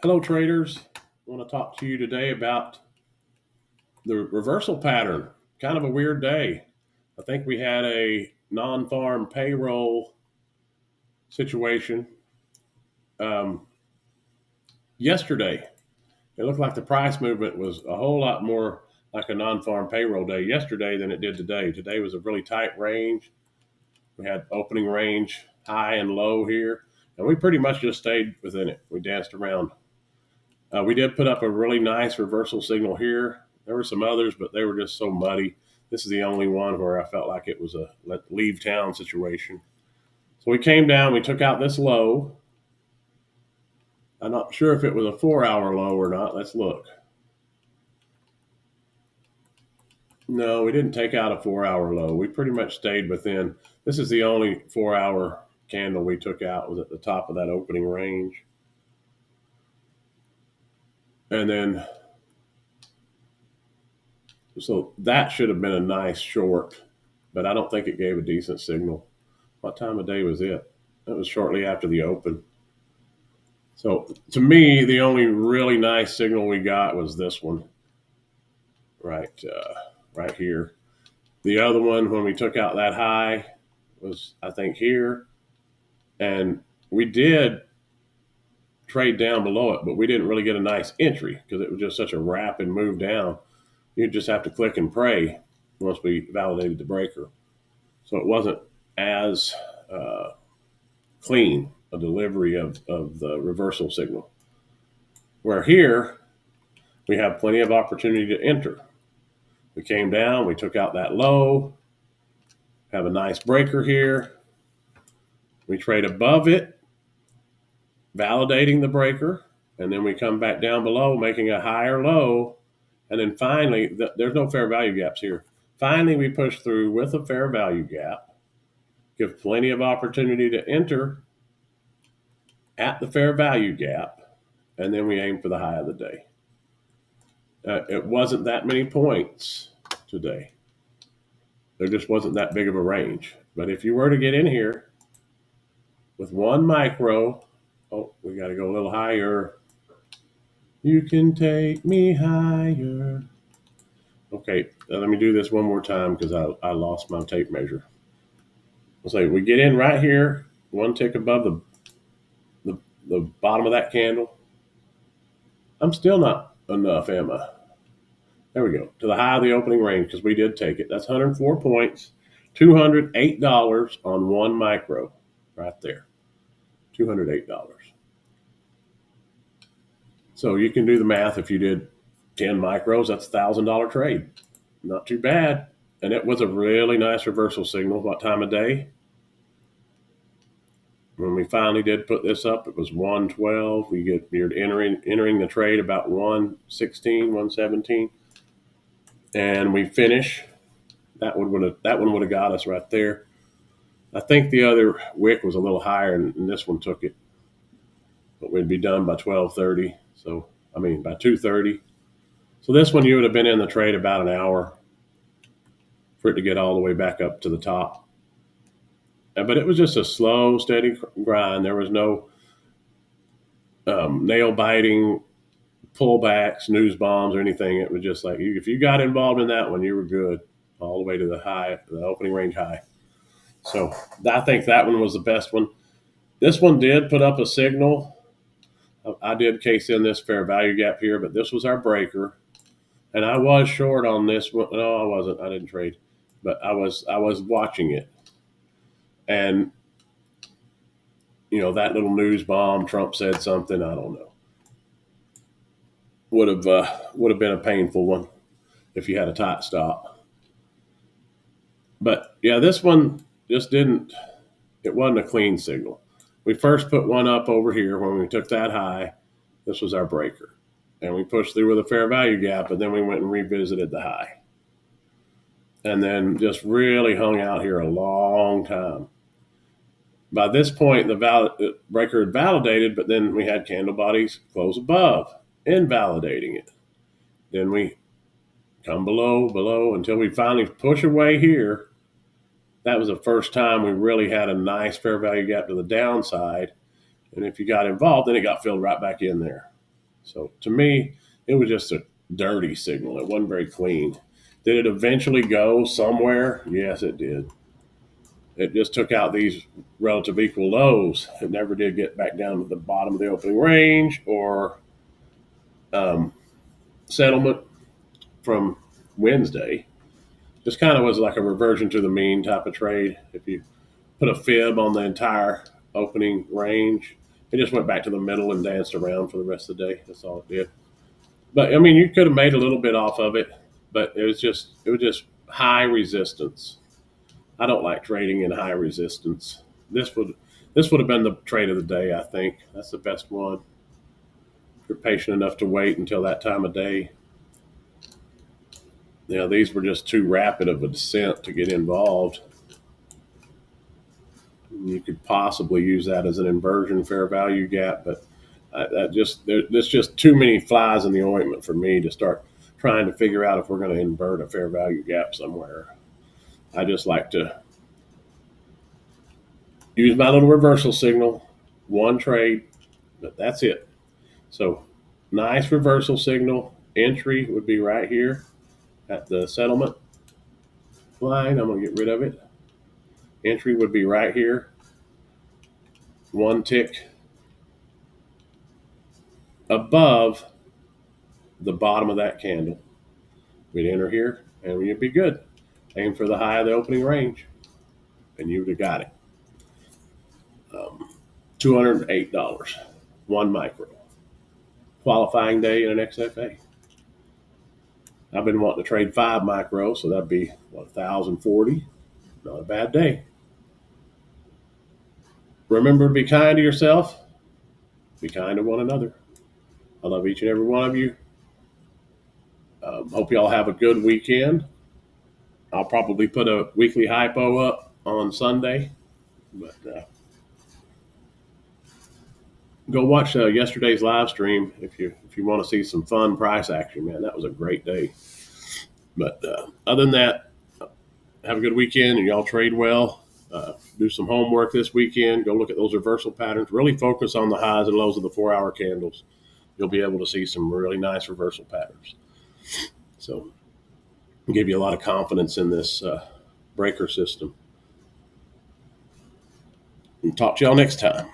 Hello, traders. I want to talk to you today about the reversal pattern. Kind of a weird day. I think we had a non farm payroll situation um, yesterday. It looked like the price movement was a whole lot more like a non farm payroll day yesterday than it did today. Today was a really tight range. We had opening range high and low here, and we pretty much just stayed within it. We danced around. We did put up a really nice reversal signal here. There were some others, but they were just so muddy. This is the only one where I felt like it was a leave town situation. So we came down, we took out this low. I'm not sure if it was a 4 hour low or not. Let's look. No, we didn't take out a 4 hour low. We pretty much stayed within. This is the only 4 hour candle we took out, was at the top of that opening range. And then, so that should have been a nice short, but I don't think it gave a decent signal. What time of day was it? It was shortly after the open. So to me, the only really nice signal we got was this one, right here. The other one, when we took out that high, was I think here, and we did trade down below it, but we didn't really get a nice entry because it was just such a rapid move down. You just have to click and pray once we validated the breaker. So it wasn't as clean a delivery of the reversal signal. Where here, we have plenty of opportunity to enter. We came down, we took out that low, have a nice breaker here. We trade above it, validating the breaker, and then we come back down below, making a higher low. And then finally, there's no fair value gaps here. Finally, we push through with a fair value gap, give plenty of opportunity to enter at the fair value gap, and then we aim for the high of the day. It wasn't that many points today. There just wasn't that big of a range. But if you were to get in here with one micro, oh, we got to go a little higher. You can take me higher. Okay, let me do this one more time because I lost my tape measure. Let's say we get in right here, one tick above the bottom of that candle. I'm still not enough, am I? There we go, to the high of the opening range, because we did take it. That's 104 points, $208 on one micro right there. $208. So you can do the math. If you did 10 micros, that's a $1,000 trade. Not too bad. And it was a really nice reversal signal. What time of day? When we finally did put this up, it was 112. You're entering the trade about 116, 117. And we finish. That one would have got us right there. I think the other wick was a little higher, and this one took it. But we'd be done by 12:30. So by 2:30. So this one you would have been in the trade about an hour for it to get all the way back up to the top. But it was just a slow, steady grind. There was no nail biting pullbacks, news bombs, or anything. It was just like if you got involved in that one, you were good all the way to the high, the opening range high. So I think that one was the best one. This one did put up a signal. I did case in this fair value gap here, but this was our breaker. And I was short on this one. No, I wasn't. I didn't trade, but I was watching it. And that little news bomb, Trump said something, I don't know. Would have been a painful one if you had a tight stop. But yeah, this one just didn't. It wasn't a clean signal. We first put one up over here when we took that high. This was our breaker. And we pushed through with a fair value gap, and then we went and revisited the high. And then just really hung out here a long time. By this point, the breaker had validated, but then we had candle bodies close above, invalidating it. Then we come below, until we finally push away here. That was the first time we really had a nice fair value gap to the downside. And if you got involved, then it got filled right back in there. So to me, it was just a dirty signal. It wasn't very clean. Did it eventually go somewhere? Yes, it did. It just took out these relative equal lows. It never did get back down to the bottom of the opening range or um, settlement from Wednesday. Just kind of was like a reversion to the mean type of trade. If you put a fib on the entire opening range, it just went back to the middle and danced around for the rest of the day. That's all it did. But I mean, you could have made a little bit off of it, but it was just high resistance. I don't like trading in high resistance. This would this would have been the trade of the day. I think that's the best one. If you're patient enough to wait until that time of day. These were just too rapid of a descent to get involved. You could possibly use that as an inversion fair value gap, but there's just too many flies in the ointment for me to start trying to figure out if we're going to invert a fair value gap somewhere. I just like to use my little reversal signal, one trade, but that's it. So nice reversal signal. Entry would be right here at the settlement line. I'm going to get rid of it. Entry would be right here. One tick above the bottom of that candle. We'd enter here and we'd be good. Aim for the high of the opening range and you would have got it. $208, one micro. Qualifying day in an XFA. I've been wanting to trade 5 micro, so that'd be 1,040. Not a bad day. Remember to be kind to yourself. Be kind to one another. I love each and every one of you. Hope you all have a good weekend. I'll probably put a weekly hypo up on Sunday, but go watch yesterday's live stream if you want to see some fun price action. Man, that was a great day. But other than that, have a good weekend and y'all trade well. Do some homework this weekend. Go look at those reversal patterns. Really focus on the highs and lows of the 4-hour candles. You'll be able to see some really nice reversal patterns. So give you a lot of confidence in this breaker system. And talk to y'all next time.